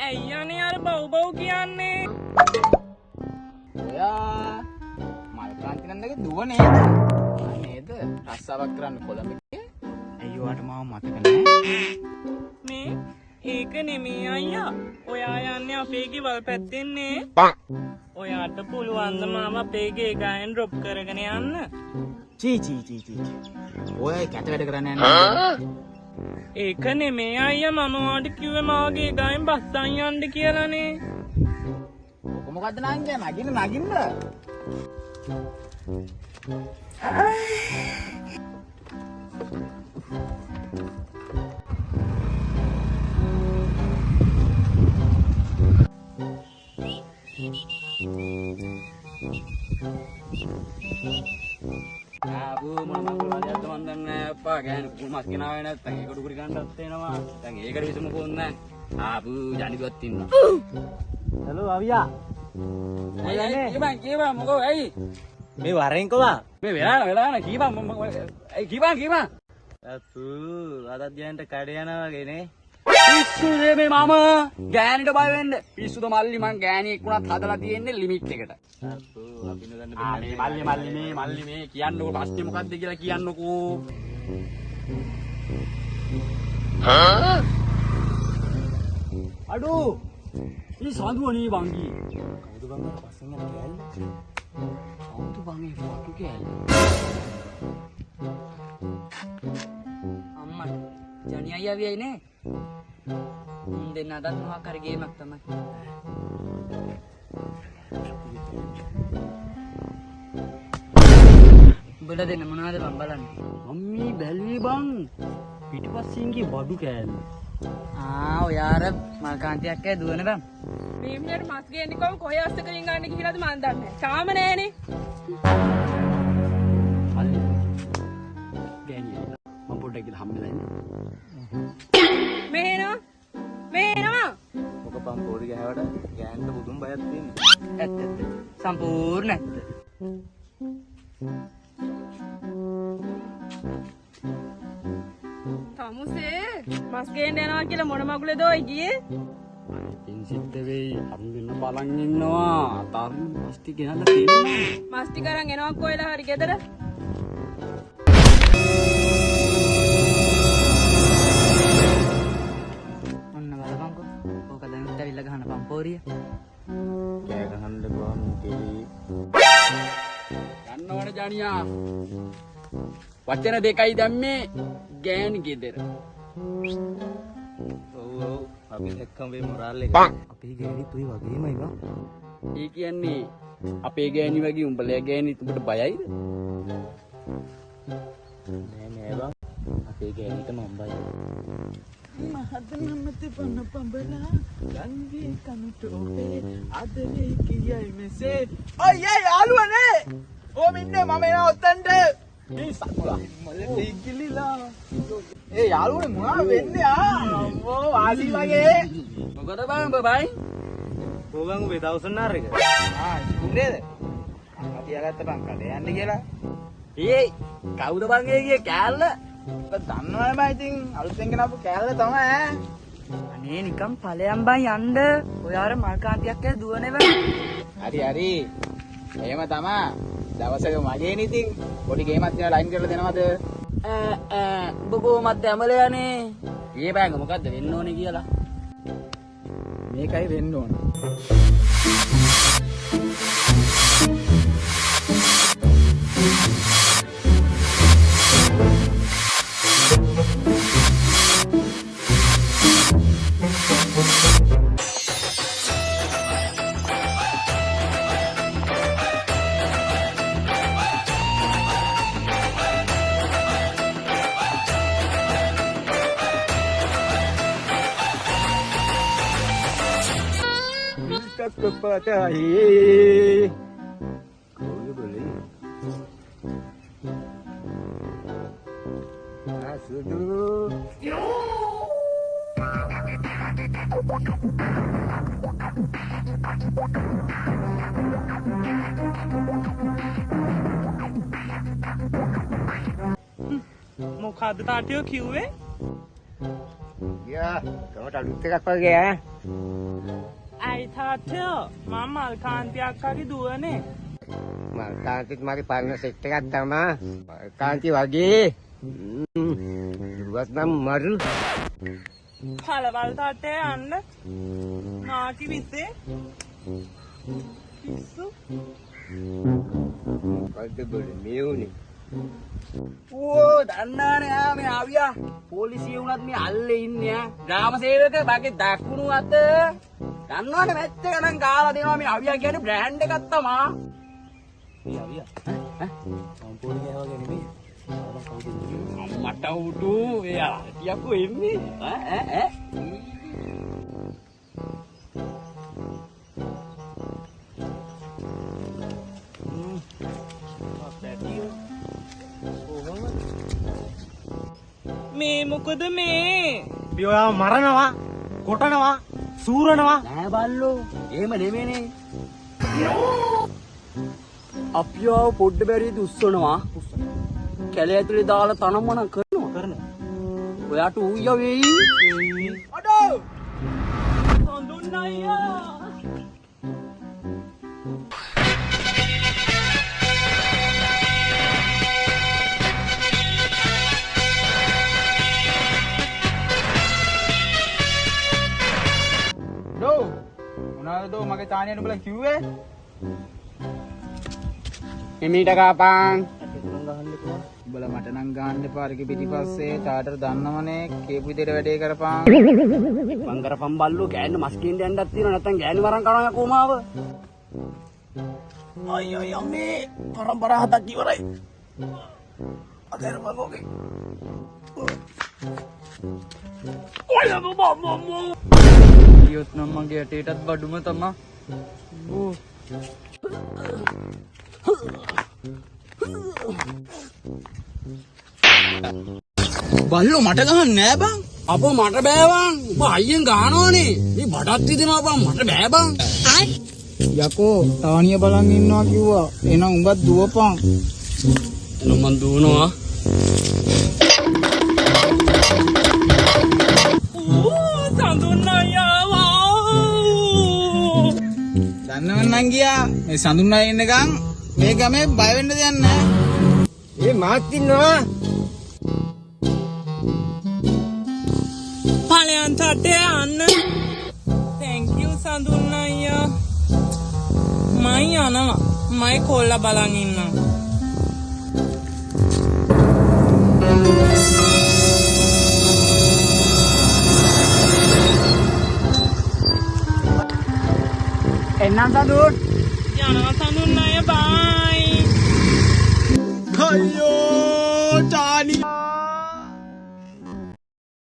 ඇයියනේ අර බව් කියන්නේ ඔයා මල්කාන්ති නන්දගේ දුව නේද? නේද? රස්සාවක් කරන්න කොළඹේ. ඇයි ඔයාට මාව මතක නැහැ? මේ ඒක නෙමෙයි අයියා. ඔයා යන්නේ අපේ ගෙවල් පැත්තෙන්නේ. ඔයාට පුළුවන් ද මාව අපේ ගේ ගායන් ඩ්‍රොප් කරගෙන යන්න? චී. ඔයා කැත වැඩ කරන්න යන්නේ. ඒක නෙමෙයි අයියා මම ඔයාට කිව්වේ මාගේ ගායන් බස්සන් යන්න කියලානේ. ඔක මොකද්ද නංගින්න? ආබු මොනවා කරන්නද මන් දන්නේ අප්පා ගෑනු කුමස් කෙනාවේ නැත්තම් ඒක ඩුකුරි ගන්නත් වෙනවා දැන් ඒකට විසම කොන්නේ ආබු ජනිදුවත් ඉන්නවා හලෝ අවියා කීවා මොකෝ ඇයි මේ වරෙන් කොවා මේ වෙලා කීවා අතු අදත් ගෑනට කඩ යනවා වගේ නේ පිස්සුනේ මේ මම ගෑනිට බය වෙන්න පිස්සුද මල්ලි මං ගෑණියෙක් වුණත් හදලා තියෙන්නේ ලිමිට් එකට අතු අපි නදන්න මල්ලි මේ කියන්නකෝ ප්‍රශ්නේ මොකද්ද කියලා කියන්නකෝ අඩෝ මේ සඳුවනේ වංගි කවුද බං පස්සෙන් යන කෑල්ල කවුද බං ඒ ෆොටෝ කෑල්ල අම්මා ජනි අයියා වියයි නේ. දෙන්න අදත් මොකක් හරි ගේමක් තමයි. උඹලා දෙන්න මොනවද බං බලන්නේ? මම්මී බැලුවේ බං පිටිපස්සෙන් ගිය බඩු කෑල්ල ඔයා අර මල්කාන්තියක් ඇය දුවන බං. මේ මස් ගේන්නේ කොහොම කොහේ අස්තකලින් ගන්න කියලාද මන් දන්නේ නැහැ. තාම නෑනේ. මල්ලි ගෑණිය මම පොඩ්ඩක් ගිහලා හම්බෙලා ඉන්න මෙහෙනවා. මොක පම් පොඩි ගහවට ගෑනට බුදුන් බයක් තියෙන්නේ ඇත්ත. සම්පූර්ණ ඇත්ත. තමුසේ මස් ගේන්න යනවා කියලා මොන මගුලේද ඔය ගියේ? ඉතින් සිද්ධ වෙයි හම්බෙන්න බලන් ඉන්නවා අතාරින් මස්ටි ගෙනල්ලා තියෙනවා මස් ටික අරන් එනවා කොයිලා හරි ගෙදර. ඔන්න බලපන්කෝ. ඕක දැනුත් ඇවිල්ලා ගහන පම්පෝරිය. කෑ ගහන්න බා මුකේ ගන්නවනේ ජානියා වචන දෙකයි දැම්මේ ගෑණි ගෙදර ඔව් අපි දැක්කම මේ මොරාල් එක අපේ ගෑණි තුයි වගේමයි බං ඒ කියන්නේ අපේ ගෑණි වගේ උඹලා ගෑණි උඹට බයයිද නෑ බං අපේ ගෑණිට මම බයයි මහද නමති පන පඹලා ගන්වී කනුට ඔබේ අදරේ කියයි මෙසේ ඔයයි යාළුවනේ ඕම ඉන්නේ මම එනවා ඔතනට මේ සතුලා මල දෙගිලිලා ඒ යාළුවනේ මොනවා වෙන්නේ අම්මෝ වාසි වගේ මොකද බං බබයි කොගන් උඹේ දවසනාර එක ස්කූලේද අම්මා තියාගත්ත බං කඩේ යන්න කියලා ඒ කවුද බං ඒ ගියේ කෑල්ල ඔබ දන්නවනේ බං ඉතින් අලුතෙන් ගෙනාපු කෑල්ල තමයි අනේ නිකන් ඵලයන් බං යන්න. ඔයා අර මල්කාන්තියක් ඇය දුවනේ බං. හරි එහෙම තමා දවසක මගේනේ ඉතින් පොඩි ගේමක් තියලා ලයින් කරලා දෙනවද ඔබ කොහොමද ඇමලයානේ ඊයේ බෑග මොකද්ද වෙන්න ඕනේ කියලා මේකයි වෙන්න ඕන kepada kau boleh sudah මොකද්ද තාටියෝ කිව්වේ? ya kau tak lupa apa ya ඇයි තාටියෝ මම Malkanthi අක්කාගේ දුවනේ. Kanti mari panas sekat sama kanti lagi buat maru පළවල් තාට්ටේ යන්න නාටි විසේ පිස්සු. kau boleh miu ni ඕ දන්නානේ ආ මේ ආවියා පොලිසිය වුණත් මේ අල්ලේ ඉන්නේ ඈ ග්‍රාම සේවක බගේ දකුණු අත දන්නවනේ මැච් එක නම් ගාලා දෙනවා මේ ආවියා කියන්නේ බ්‍රෑන්ඩ් එකක් තමා iya iya ampun ya wage ni මට උඩු එයා ටියක්කෝ එන්නේ ඈ මේ මොකද මේ? biar maranawa kotanawa suranawa නෑ බල්ලෝ එහෙම නෙමෙයිනේ අපියව පොඩ්ඩ බැරිද උස්සනවා කැලේ ඇතුලේ දාලා තනමන කරනවා ඔයාට ඌය වෙයි අඩෝ සඳුන් අයියා ඩෝ මොනවද දෝ මගේ තානියට උඹලා කිව්වේ එමීට කාපන් උඹලා මට නම් ගහන්න එපා අරගේ පිටිපස්සේ තාටර දන්නවනේ කියපු විදිහට වැඩේ කරපන් මං කරපම් බල්ලෝ ගෑන්න මස් කේන්ද යන්නත් තියෙනවා නැත්තම් ගෑනි වරන් කනවා කොමාව අයියෝ යම්මේ පරම්පරා හතක් ඉවරයි අදරපන් ඕකේ ඊයොත් නම් මගේ ඇටේටත් බඩුම තමා ඕ බල්ලෝ මට ගහන්න නෑ බං අපෝ මට බෑ බං උඹ අයියෙන් ගහනවනේ මේ බඩත් විදිනවා බං මට බෑ බං යකෝ තානිය බලන් ඉන්නවා කිව්වා එහෙනම් උඹත් දුවපන් එනම් මං දුවනවා සඳුන් අයියා දන්නවනම් ගියා මේ සඳුන් අය ඉන්නකම් මේ ගමේ බය වෙන්න දෙයක් නෑ eh matinwa ඵලයන් තාට්ටේ යන්න. thank you සඳුන් අයියා. මම යනවා. මම කොල්ලා බලන් ඉන්නවා. එන්නම් සඳුන් යනවා සඳුන් අයියා bye. අයියෝ තානියා